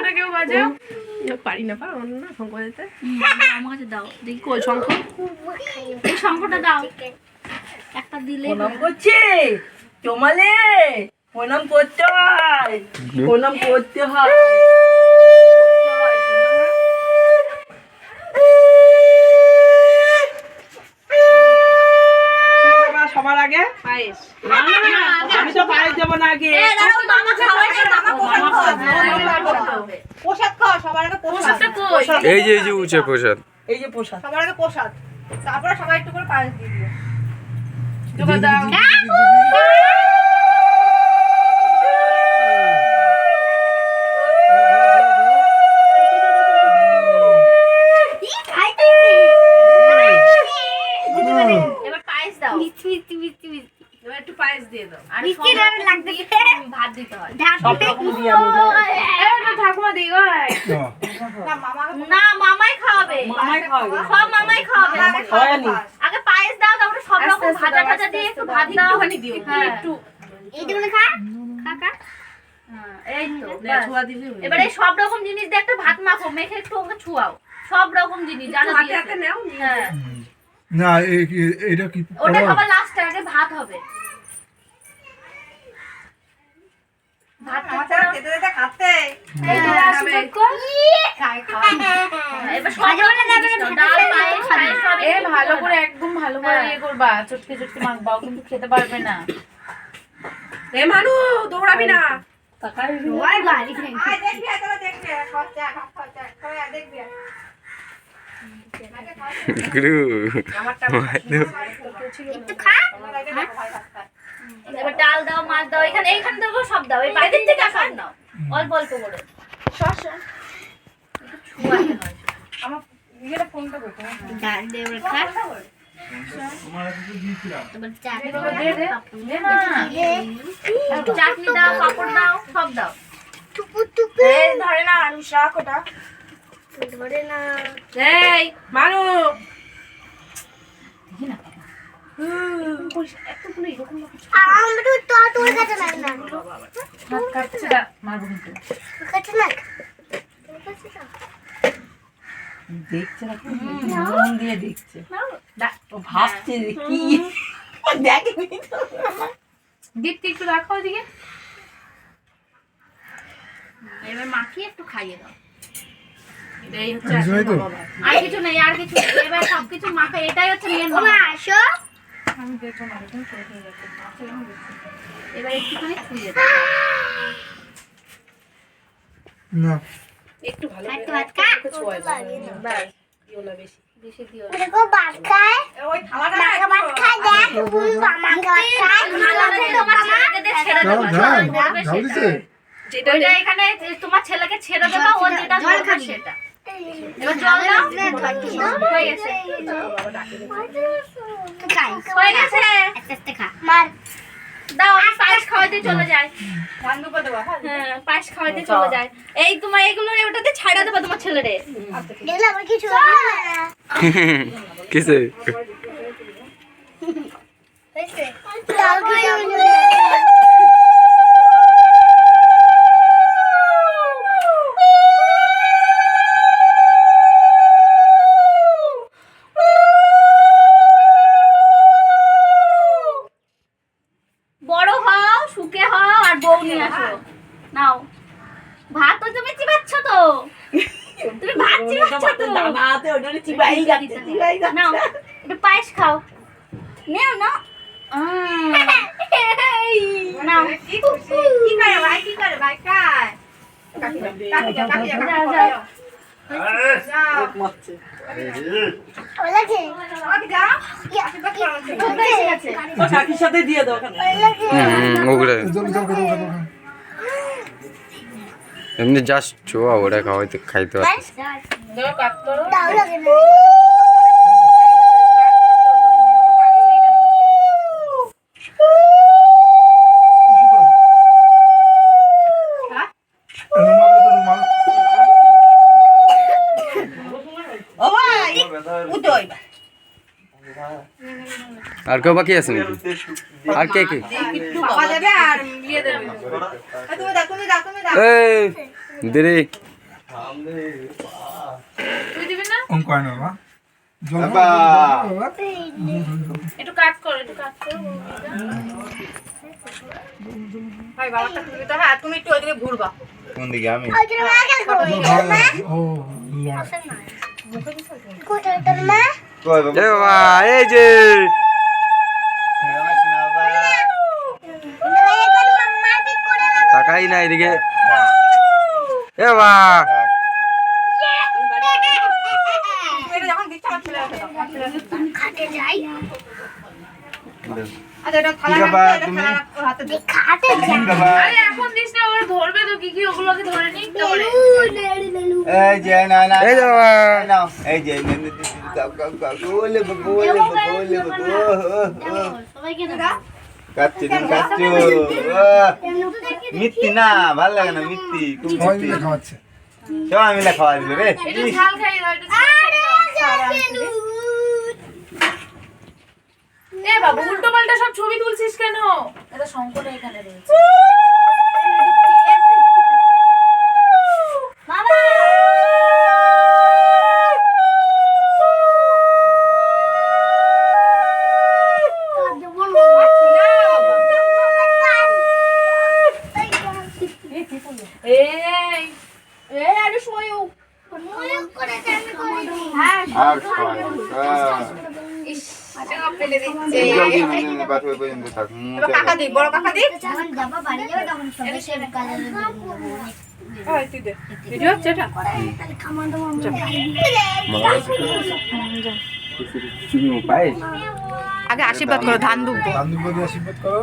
শঙ্খটা কেউ বাজাও। পারি না পারো না শঙ্খ বাজাতে। আমার কাছে দাও দেখি কই শঙ্খ? এই শঙ্খটা দাও একটা দিলে প্রণাম করছে তোমালে, প্রণাম করতে হয়, প্রণাম করতে হয়। সবার আগে পায়েস। আমি তো পায়েস দেবো না আগে। প্রসাদ খাও সবার আগে, প্রসাদটা কই? এই যে উঁচে প্রসাদ। এই যে প্রসাদ, সবার আগে প্রসাদ, তারপরে সবাই একটু করে পায়েস দিয়ে দিও। তোমরা দাও। এবার পায়েস দাও এবার একটু পায়েস দিয়ে দাও। আর ভাত দিতে হয় সব রকম দিয়ে আমি ঠাকুমা দিই গো। না মামা না মামাই খাওয়াবে মামাই খাওয়াবে। সব মামাই খাওয়াবে খাওয়ানি। আগে পায়েস দাও তারপরে সব রকম ভাজা ভাজা দিয়ে একটু ভাত দাও একটুখানি দিও হ্যাঁ। একটু। এইটুকুনি খা কাকা এই তো না ছোঁয়া দিলে হয়ে এবারে সব রকম জিনিস দিয়ে একটা ভাত মাখো মেখে একটু ওকে ছুয়াও সব রকম জিনিস জানো হাতে দিয়েছে। হাতে নাও। হ্যাঁ না এটা কি ওটা খাবার লাস্টে আগে ভাত হবে ভাত আমাদের খেতে খেতে খাতে এই তো আশীর্বাদ কর খাই খাও। এবার সব রকম জিনিস দাও, ডাল পায়েস পায়েস সব এ একটু ভালো দাও। করে একদম ভালো করে ইয়ে করবা, চটকে চটকে মাখবাও, কিন্তু খেতে পারবে না। এ মানু দৌড়াবি না। তাকাই আয় দেখবি তোরা দেখবি খরচা খরচা তোরা দেখবি। গুরু একটু খা এবার ডাল দাও মাছ দাও এখানে এইখান থেকে সব দাও এই বাইরের থেকে সব দাও অল্প অল্প করে আমার ইয়েটা ফোনটা করতে ডাল দে এবার খা এবার চাটনি দে দে। দে না। চাটনি দাও পাপড় দাও সব দাও এই ধরে না আলু শাক ওটা এই মানু। হাত কাটছে না, মারবো কিন্তু। দেখছে না, মন দিয়ে দেখছে। ও ভাবছে যে কি ও দেখেনি তো। দীপ্তি একটু রাখো ওদিকে। এবার মাখিয়ে একটু খাইয়ে দাও এই হচ্ছে কিছু নাই তো? আর কিছু নেই আর কিছু নেই এবার সবকিছু মাখা এটাই হচ্ছে মেন আসো আমি দেখো না, এখন শেষ হয়ে যাচ্ছে। এবার একটুখানি ছুঁয়ে দাও না একটু ভালো একটু করে ভাত খা। একটু ছোঁয়া দাও। ব্যাস, দিও না বেশি। বেশি দিও ওই থালাটা তোমার ছেলেকে দিয়ে ছেড়ে ঝাল দেবো ঝাল দেখবে ঝাল সেটা। দিছে যেটা ওইটা এখানে তোমার ছেলেকে ছেড়ে দেবো ও যেটা করবে সেটা এবার জল দাও হয়ে গেছে হয়ে গেছে দাও আমি পায়েস খাওয়াইতে চলে যাই বন্ধ করে দেবো হ্যাঁ হ্যাঁ পায়েস খাওয়াইতে চলে যায় এই তোমার এগুলো ওটাতে ছাড়া দেবো তোমার ছেলেরে কিসে বড় হও সুখে হও আর বউ নিয়ে আসো নাও ভাত তো তুমি চিবাচ্ছ তো তুমি ভাত চিবাচ্ছ তো দানা হাতে ওটা চিবাই যাচ্ছে, চিবাই যাচ্ছে। নাও একটু পায়েস খাও নেও না নাও কি করে ভাই কি করে ভাই খায় কাকি কাকি যাও যাও যাও মারছে। আমাকে যাও আশীর্বাদ করো তোমরা এসে গেছে ও কাকির সাথে দিয়ে দাও ওখানে। ওগুলো জল জল করে ওখানে এমনি জাস্ট চোয়া ওটা খাওয়াইতে খাইতে পারতিস দাও কাট করো। রুমাল ও ভাই উঠোই আর কেউ বাকি আছে নাকি আর কে কে বাবা দেবে আর ইয়ে দেবে তুমি দাও তুমি দাও এই দেরে তুই দিবি না? অঙ্ক হয় না বাবা জল বাবা। বাবা একটু কাট কর, একটু কাট কর। ভাই বাবাটা তুমি তো হ্যাঁ তুমি একটু ওইদিকে ঘুরবা কোন দিকে আমি ও লড়াই কই বাবা এ বাবা এই যে তাকাই না এদিকে এ বাবা তুমি এটা যখন দিচ্ছ আমার ছেলে রেখে দাও আমার ছেলে রেখে দাও। খাটে যাই আচ্ছা এটা থালা কি বাবা, রাখো, এটা তুমি? থালা রাখো, হাতে দে। খাটে যাই বাবা আরে এখন দিস না, ওরা ধরবে তো, কি কি ওগুলোকে ধরে নিই তারপরে। এই যে না না এই যে বাবা। এই নাও এই যে গোলে গোলে গোলে সবাইকে দাও কাচ্চি কাচ্চি মিথ্যি না ভাল লাগে না মিথ্যি খুব সবাই মিথ্যি মিলে খাওয়াচ্ছে সবাই মিলে খাওয়া দিল রে একটু ঝাল খাইয়ে দাও, একটু ঝাল খাইয়ে দাও। এ বাবু, উল্টো পাল্টা সব ছবি তুলছিস কেন? এটা শঙ্কর এখানে রয়েছে। বাবা এই আরে সময় হ্যাঁ আর খাওয়া টাকা ফেলে দিচ্ছে বাথরুমে পর্যন্ত থাক এবার কাকা দিক বড় কাকা দিক যখন যাবা বাড়ি যাবে তখন সবাই সে কাজে ওই তুই দে ভিডিও হচ্ছে এটা পাইস আগে আশীর্বাদ করো ধান দুব্বো বান্ধব আশীর্বাদ করো